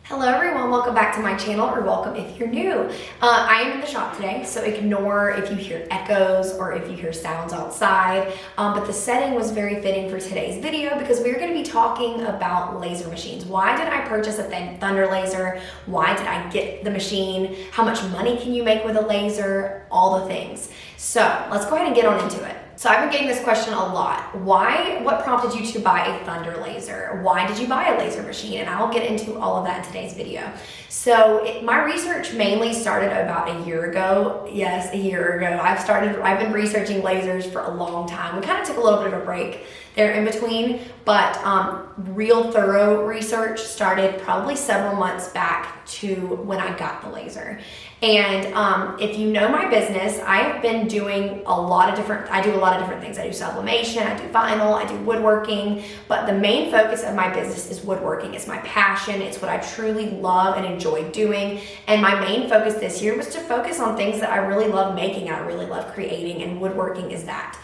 Hello everyone, welcome back to my channel, or welcome if you're new. I am in the shop today, so ignore if you hear echoes or if you hear sounds outside, but the setting was very fitting for today's video because we're going to be talking about laser machines. Why did I purchase a Thunder laser? Why did I get the machine? How much money can you make with a laser? All the things. So let's go ahead and get on into it. So I've been getting this question a lot. What prompted you to buy a Thunder laser? Why did you buy a laser machine? And I'll get into all of that in today's video. So my research mainly started about a year ago. Yes, a year ago. I've been researching lasers for a long time. We kind of took a little bit of a break there in between, but real thorough research started probably several months back to when I got the laser. And if you know my business, I have been doing I do a lot of different things. I do sublimation, I do vinyl, I do woodworking, but the main focus of my business is woodworking. It's my passion. It's what I truly love and enjoy doing. And my main focus this year was to focus on things that I really love making, I really love creating, and woodworking is that.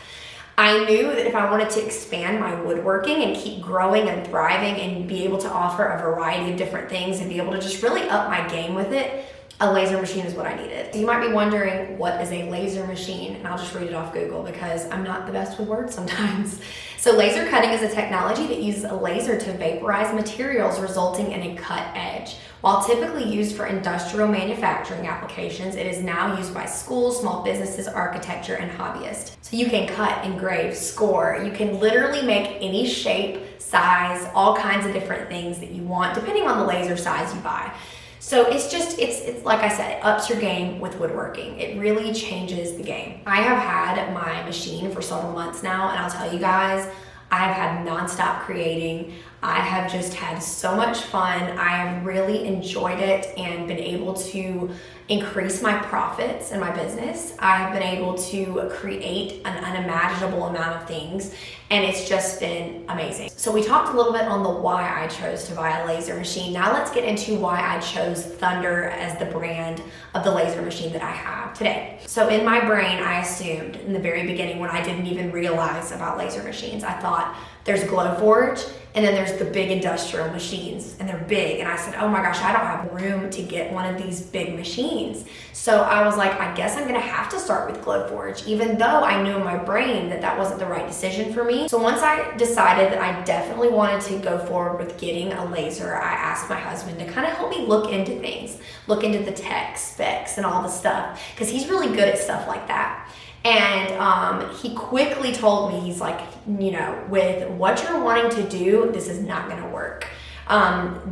I knew that if I wanted to expand my woodworking and keep growing and thriving and be able to offer a variety of different things and be able to just really up my game with it, a laser machine is what I needed. You might be wondering, what is a laser machine? And I'll just read it off Google because I'm not the best with words sometimes. So laser cutting is a technology that uses a laser to vaporize materials, resulting in a cut edge. While typically used for industrial manufacturing applications, it is now used by schools, small businesses, architecture, and hobbyists. So you can cut, engrave, score. You can literally make any shape, size, all kinds of different things that you want, depending on the laser size you buy. So it's like I said, it ups your game with woodworking. It really changes the game. I have had my machine for several months now, and I'll tell you guys, I have had nonstop creating. I have just had so much fun. I have really enjoyed it and been able to increase my profits in my business. I have been able to create an unimaginable amount of things, and it's just been amazing. So we talked a little bit on the why I chose to buy a laser machine. Now let's get into why I chose Thunder as the brand of the laser machine that I have today. So in my brain, I assumed in the very beginning, when I didn't even realize about laser machines, I thought there's Glowforge, and then there's the big industrial machines, and they're big. And I said, oh my gosh, I don't have room to get one of these big machines. So I was like, I guess I'm gonna have to start with Glowforge, even though I knew in my brain that that wasn't the right decision for me. So once I decided that I definitely wanted to go forward with getting a laser, I asked my husband to kind of help me look into things, look into the tech specs and all the stuff, because he's really good at stuff like that. And he quickly told me, he's like, you know, with what you're wanting to do, this is not gonna work.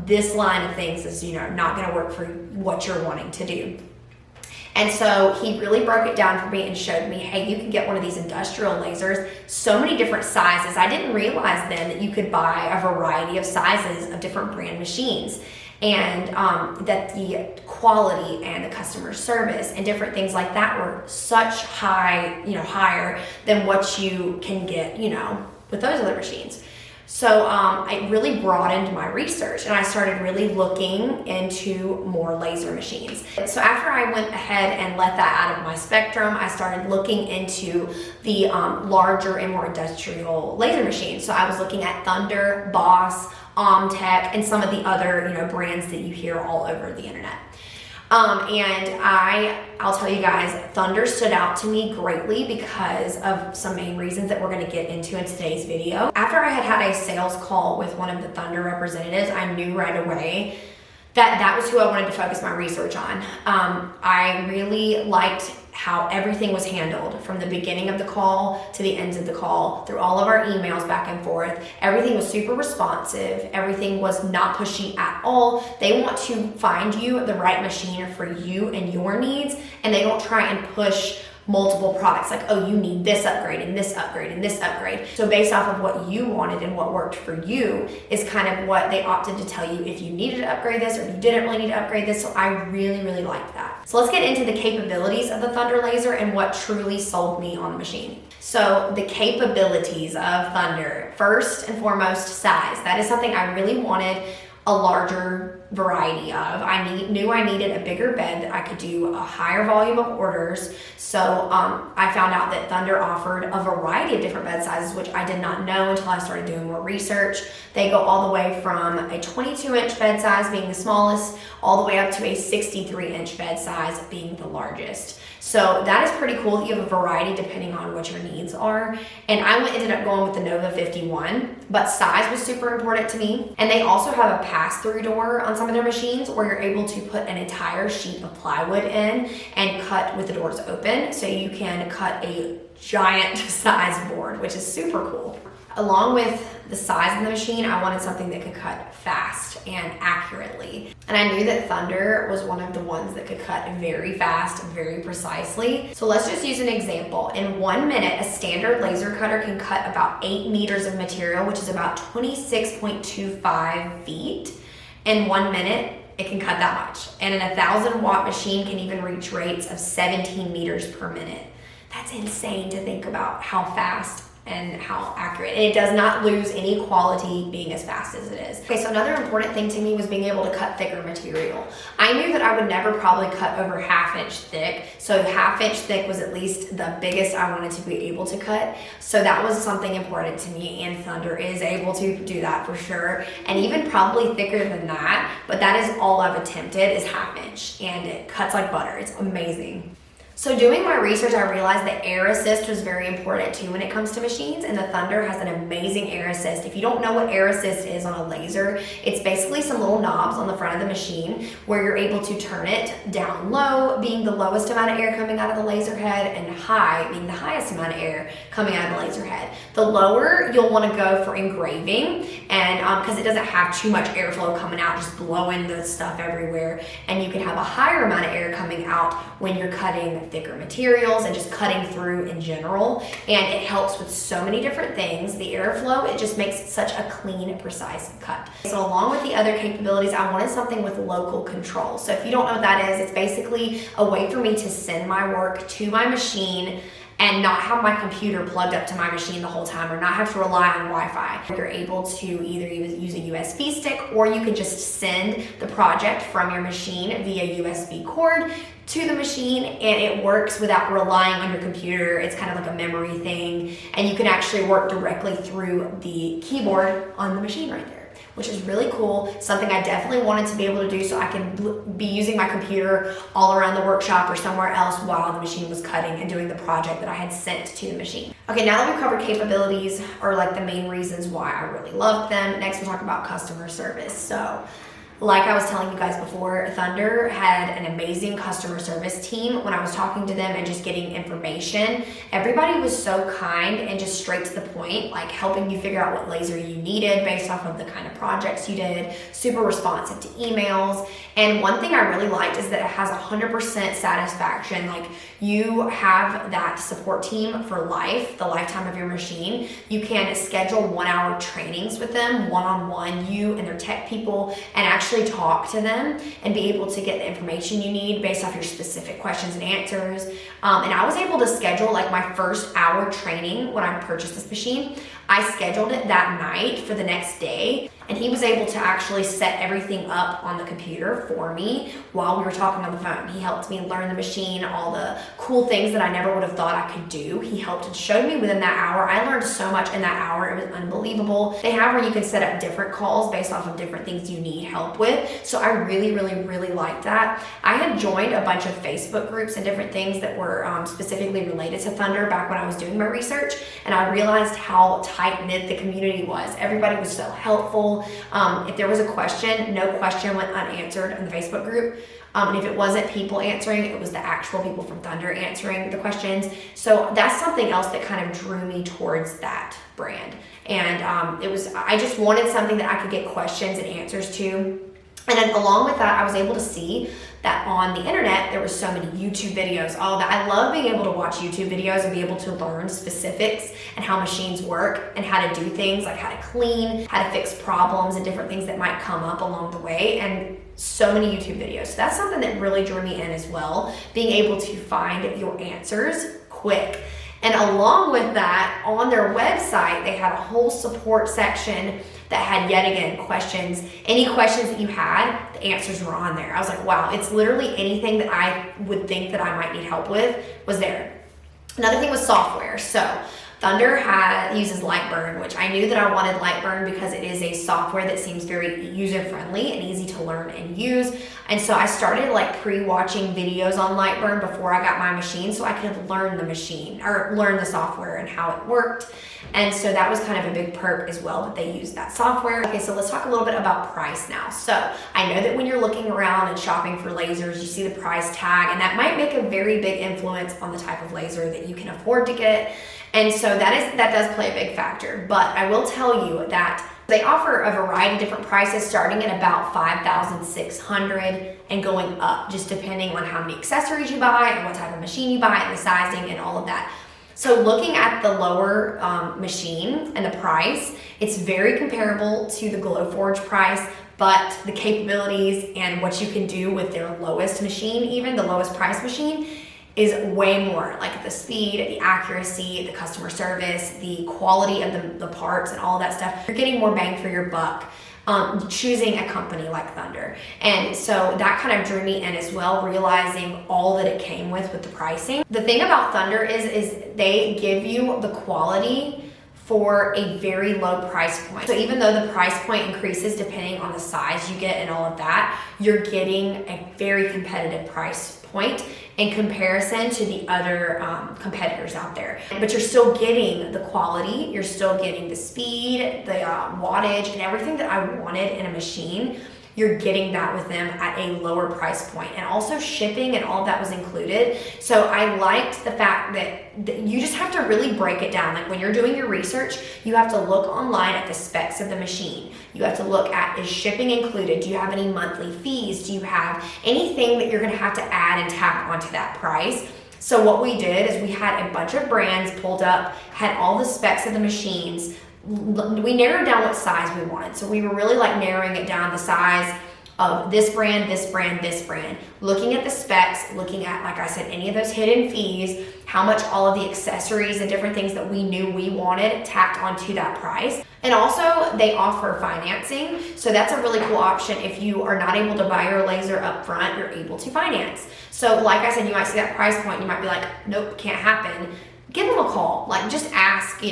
This line of things is, you know, not gonna work for what you're wanting to do. And so he really broke it down for me and showed me, hey, you can get one of these industrial lasers, so many different sizes. I didn't realize then that you could buy a variety of sizes of different brand machines, and that the quality and the customer service and different things like that were such higher than what you can get, you know, with those other machines. So I really broadened my research, and I started really looking into more laser machines. So after I went ahead and let that out of my spectrum, I started looking into the larger and more industrial laser machines. So I was looking at Thunder, Boss, Omtech, and some of the other, you know, brands that you hear all over the internet. And I'll tell you guys, Thunder stood out to me greatly because of some main reasons that we're going to get into in today's video. After I had a sales call with one of the Thunder representatives, I knew right away that that was who I wanted to focus my research on. I really liked how everything was handled from the beginning of the call to the ends of the call, through all of our emails back and forth. Everything was super responsive. Everything was not pushy at all. They want to find you the right machine for you and your needs, and they don't try and push multiple products like, oh, you need this upgrade and this upgrade and this upgrade. So based off of what you wanted and what worked for you is kind of what they opted to tell you if you needed to upgrade this or if you didn't really need to upgrade this. So I really, really liked that. So let's get into the capabilities of the Thunder laser and what truly sold me on the machine. So the capabilities of Thunder, first and foremost, size. That is something I really wanted, a larger variety of. I knew I needed a bigger bed that I could do a higher volume of orders. So I found out that Thunder offered a variety of different bed sizes, which I did not know until I started doing more research. They go all the way from a 22-inch bed size being the smallest, all the way up to a 63-inch bed size being the largest. So that is pretty cool that you have a variety depending on what your needs are. And I ended up going with the Nova 51, but size was super important to me. And they also have a pass-through door on some of their machines where you're able to put an entire sheet of plywood in and cut with the doors open. So you can cut a giant size board, which is super cool. Along with the size of the machine, I wanted something that could cut fast and accurately. And I knew that Thunder was one of the ones that could cut very fast, very precisely. So let's just use an example. In 1 minute, a standard laser cutter can cut about 8 meters of material, which is about 26.25 feet. In 1 minute, it can cut that much. And an 1,000-watt machine can even reach rates of 17 meters per minute. That's insane to think about how fast and how accurate. And it does not lose any quality being as fast as it is. Okay, so another important thing to me was being able to cut thicker material. I knew that I would never probably cut over 1/2 inch thick, so 1/2 inch thick was at least the biggest I wanted to be able to cut. So that was something important to me, and Thunder is able to do that for sure, and even probably thicker than that, but that is all I've attempted is 1/2 inch, and it cuts like butter. It's amazing. So doing my research, I realized that air assist was very important too when it comes to machines, and the Thunder has an amazing air assist. If you don't know what air assist is on a laser, it's basically some little knobs on the front of the machine where you're able to turn it down low, being the lowest amount of air coming out of the laser head, and high, being the highest amount of air coming out of the laser head. The lower, you'll want to go for engraving, and because it doesn't have too much airflow coming out, just blowing the stuff everywhere, and you can have a higher amount of air coming out when you're cutting thicker materials and just cutting through in general, and it helps with so many different things. The airflow, it just makes such a clean, precise cut. So along with the other capabilities, I wanted something with local control. So if you don't know what that is, it's basically a way for me to send my work to my machine and not have my computer plugged up to my machine the whole time, or not have to rely on Wi-Fi. You're able to either use a USB stick, or you can just send the project from your machine via USB cord to the machine, and it works without relying on your computer. It's kind of like a memory thing, and you can actually work directly through the keyboard on the machine right there, which is really cool. Something I definitely wanted to be able to do so I can be using my computer all around the workshop or somewhere else while the machine was cutting and doing the project that I had sent to the machine. Okay, now that we've covered capabilities, or like the main reasons why I really loved them, next we'll talk about customer service. So, like I was telling you guys before, Thunder had an amazing customer service team. When I was talking to them and just getting information, everybody was so kind and just straight to the point, like helping you figure out what laser you needed based off of the kind of projects you did, super responsive to emails. And one thing I really liked is that it has 100% satisfaction. Like, you have that support team for life, the lifetime of your machine. You can schedule 1-hour trainings with them, one-on-one, you and their tech people, and actually talk to them and be able to get the information you need based off your specific questions and answers. And I was able to schedule like my first hour training when I purchased this machine. I scheduled it that night for the next day, and he was able to actually set everything up on the computer for me while we were talking on the phone. He helped me learn the machine, all the cool things that I never would have thought I could do. He helped and showed me within that hour. I learned so much in that hour. It was unbelievable. They have where you can set up different calls based off of different things you need help with. So I really liked that. I had joined a bunch of Facebook groups and different things that were specifically related to Thunder back when I was doing my research, and I realized how tight-knit the community was. Everybody was so helpful. If there was a question, no question went unanswered in the Facebook group. And if it wasn't people answering, it was the actual people from Thunder answering the questions. So that's something else that kind of drew me towards that brand. And I just wanted something that I could get questions and answers to. And then along with that, I was able to see that on the internet, there were so many YouTube videos, all that. I love being able to watch YouTube videos and be able to learn specifics and how machines work and how to do things, like how to clean, how to fix problems and different things that might come up along the way. And so many YouTube videos. So that's something that really drew me in as well, being able to find your answers quick. And along with that, on their website, they had a whole support section that had, yet again, questions. Any questions that you had, the answers were on there. I was like, wow, it's literally anything that I would think that I might need help with was there. Another thing was software. So Thunder uses Lightburn, which I knew that I wanted Lightburn because it is a software that seems very user-friendly and easy to learn and use. And so I started like pre-watching videos on Lightburn before I got my machine so I could learn the machine or learn the software and how it worked. And so that was kind of a big perk as well that they use that software. Okay, so let's talk a little bit about price now. So I know that when you're looking around and shopping for lasers, you see the price tag, and that might make a very big influence on the type of laser that you can afford to get. And so that does play a big factor. But I will tell you that they offer a variety of different prices starting at about $5,600 and going up, just depending on how many accessories you buy and what type of machine you buy and the sizing and all of that. So looking at the lower machine and the price, it's very comparable to the Glowforge price, but the capabilities and what you can do with their lowest machine, even the lowest price machine, is way more. Like the speed, the accuracy, the customer service, the quality of the parts and all that stuff. You're getting more bang for your buck choosing a company like Thunder. And so that kind of drew me in as well, realizing all that it came with the pricing. The thing about Thunder is they give you the quality for a very low price point. So even though the price point increases depending on the size you get and all of that, you're getting a very competitive price point in comparison to the other competitors out there. But you're still getting the quality, you're still getting the speed, the wattage, and everything that I wanted in a machine. You're getting that with them at a lower price point, and also shipping and all of that was included. So I liked the fact that you just have to really break it down. Like when you're doing your research, you have to look online at the specs of the machine. You have to look at, is shipping included? Do you have any monthly fees? Do you have anything that you're gonna have to add and tack onto that price? So what we did is we had a bunch of brands pulled up, had all the specs of the machines. We narrowed down what size we wanted. So we were really like narrowing it down, the size of this brand, this brand, this brand. Looking at the specs, looking at, like I said, any of those hidden fees, how much all of the accessories and different things that we knew we wanted tacked onto that price. And also they offer financing. So that's a really cool option. If you are not able to buy your laser up front, you're able to finance. So like I said, you might see that price point, you might be like, nope, can't happen. Give them a call, like just ask,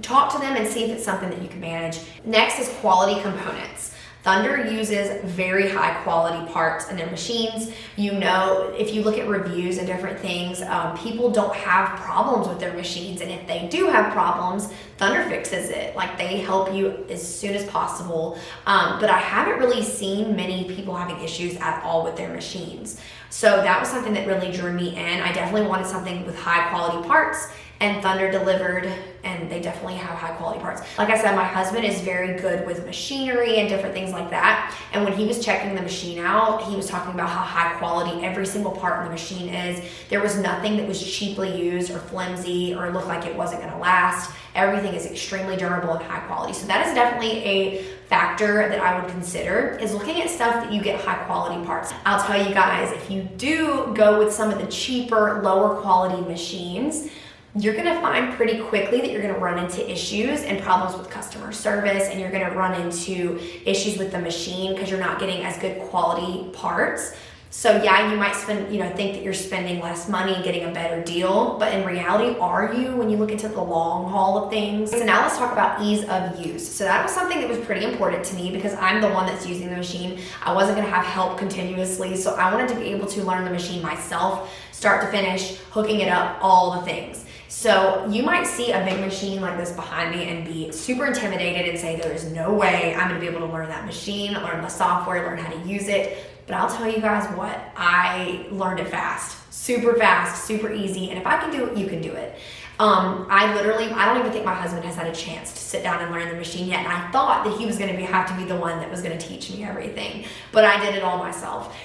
talk to them and see if it's something that you can manage. Next is quality components. Thunder uses very high quality parts in their machines. If you look at reviews and different things, people don't have problems with their machines. And if they do have problems, Thunder fixes it. Like they help you as soon as possible. But I haven't really seen many people having issues at all with their machines. So that was something that really drew me in. I definitely wanted something with high quality parts, and Thunder delivered, and they definitely have high quality parts. Like I said, my husband is very good with machinery and different things like that. And when he was checking the machine out, he was talking about how high quality every single part in the machine is. There was nothing that was cheaply used or flimsy or looked like it wasn't gonna last. Everything is extremely durable and high quality. So that is definitely a factor that I would consider, is looking at stuff that you get high quality parts. I'll tell you guys, if you do go with some of the cheaper, lower quality machines, you're gonna find pretty quickly that you're gonna run into issues and problems with customer service, and you're gonna run into issues with the machine because you're not getting as good quality parts. So yeah, you might think that you're spending less money and getting a better deal, but in reality, are you when you look into the long haul of things? So now let's talk about ease of use. So that was something that was pretty important to me because I'm the one that's using the machine. I wasn't gonna have help continuously, so I wanted to be able to learn the machine myself, start to finish, hooking it up, all the things. So you might see a big machine like this behind me and be super intimidated and say, there is no way I'm gonna be able to learn that machine, learn the software, learn how to use it. But I'll tell you guys what, I learned it fast, super easy. And if I can do it, you can do it. I don't even think my husband has had a chance to sit down and learn the machine yet. And I thought that he was gonna have to be the one that was gonna teach me everything, but I did it all myself.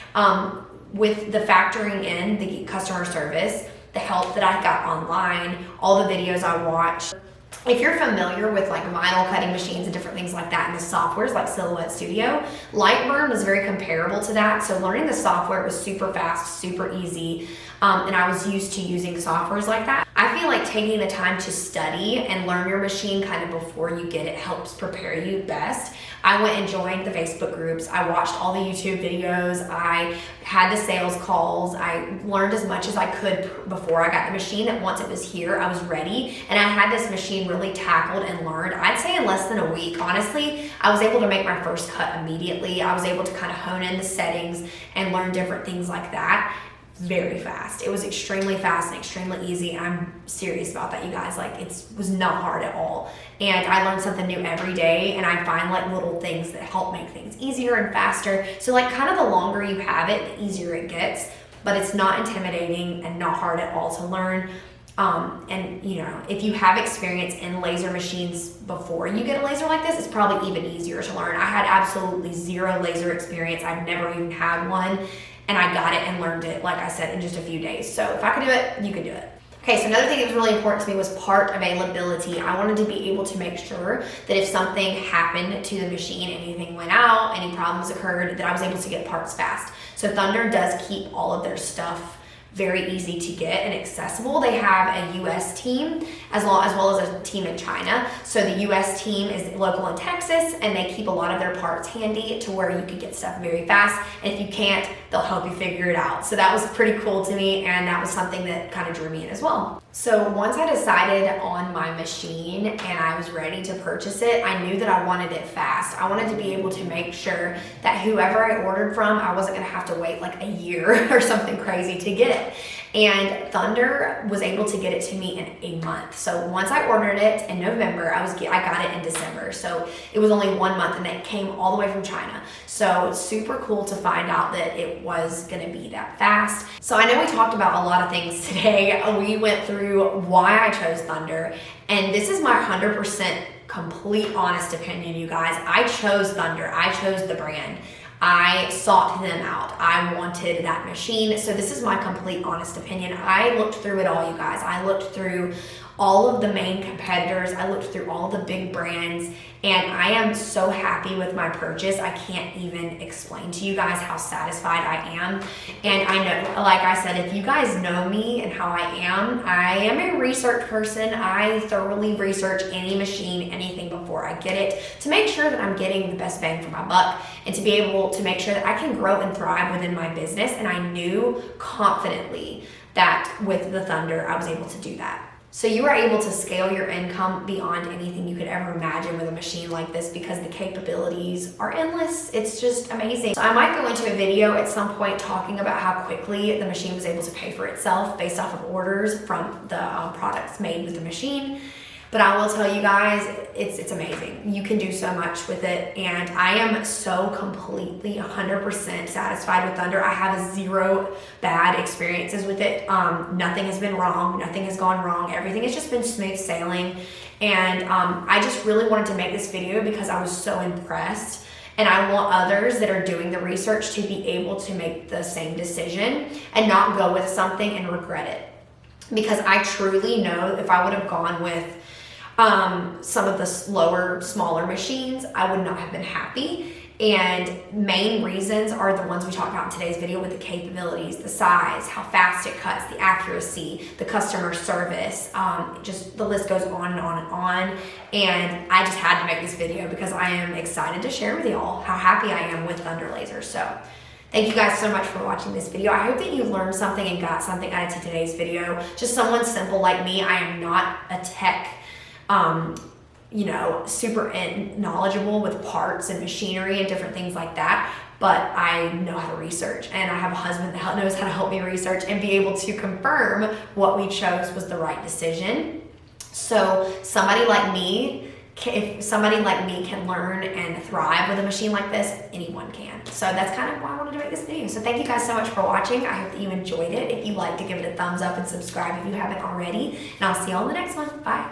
With the factoring in the customer service, the help that I got online, all the videos I watched, if you're familiar with like vinyl cutting machines and different things like that, and the softwares like Silhouette Studio, Lightburn was very comparable to that. So learning the software was super fast, super easy, and I was used to using softwares like that. I feel like taking the time to study and learn your machine kind of before you get it helps prepare you best. I went and joined the Facebook groups. I watched all the YouTube videos. I had the sales calls. I learned as much as I could before I got the machine, that once it was here, I was ready. And I had this machine really tackled and learned, I'd say in less than a week. Honestly, I was able to make my first cut immediately. I was able to kind of hone in the settings and learn different things like that very fast. It was extremely fast and extremely easy, and I'm serious about that, you guys. Like, it was not hard at all, and I learned something new every day, and I find like little things that help make things easier and faster. So like, kind of the longer you have it, the easier it gets, but it's not intimidating and not hard at all to learn. And you know, if you have experience in laser machines before you get a laser like this, it's probably even easier to learn. I had absolutely zero laser experience. I've never even had one, and I got it and learned it, like I said, in just a few days. So if I could do it, you could do it. Okay, so another thing that was really important to me was part availability. I wanted to be able to make sure that if something happened to the machine, anything went out, any problems occurred, that I was able to get parts fast. So Thunder does keep all of their stuff very easy to get and accessible. They have a US team as well as a team in China. So the US team is local in Texas, and they keep a lot of their parts handy to where you can get stuff very fast. And if you can't, they'll help you figure it out. So that was pretty cool to me, and that was something that kind of drew me in as well. So once I decided on my machine and I was ready to purchase it, I knew that I wanted it fast. I wanted to be able to make sure that whoever I ordered from, I wasn't gonna have to wait like a year or something crazy to get it. And Thunder was able to get it to me in a month. So once I ordered it in November, I got it in December. So it was only 1 month, and it came all the way from China. So it's super cool to find out that it was gonna be that fast. So I know we talked about a lot of things today. We went through why I chose Thunder, and this is my 100% complete honest opinion, you guys. I chose Thunder. I chose the brand. I sought them out. I wanted that machine. So this is my complete honest opinion. I looked through it all, you guys. I looked through all of the main competitors. I looked through all the big brands, and I am so happy with my purchase. I can't even explain to you guys how satisfied I am. And I know, like I said, if you guys know me and how I am a research person. I thoroughly research any machine, anything before I get it, to make sure that I'm getting the best bang for my buck, and to be able to make sure that I can grow and thrive within my business. And I knew confidently that with the Thunder, I was able to do that. So you are able to scale your income beyond anything you could ever imagine with a machine like this, because the capabilities are endless. It's just amazing. So I might go into a video at some point talking about how quickly the machine was able to pay for itself based off of orders from the products made with the machine. But I will tell you guys, it's amazing. You can do so much with it, and I am so completely 100% satisfied with Thunder. I have zero bad experiences with it. Nothing has been wrong. Nothing has gone wrong. Everything has just been smooth sailing, and I just really wanted to make this video because I was so impressed. And I want others that are doing the research to be able to make the same decision and not go with something and regret it. Because I truly know if I would have gone with some of the smaller machines, I would not have been happy. And main reasons are the ones we talked about in today's video, with the capabilities, the size, how fast it cuts, the accuracy, the customer service, just the list goes on and on and on. And I just had to make this video because I am excited to share with y'all how happy I am with Thunder Laser. So thank you guys so much for watching this video. I hope that you learned something and got something out of today's video. Just someone simple like me. I am not a tech you know, super knowledgeable with parts and machinery and different things like that, but I know how to research, and I have a husband that knows how to help me research and be able to confirm what we chose was the right decision. So somebody like me, if somebody like me can learn and thrive with a machine like this, anyone can. So that's kind of why I wanted to make this video. So thank you guys so much for watching. I hope that you enjoyed it. If you liked it, give it a thumbs up and subscribe if you haven't already, and I'll see you all in the next one. Bye.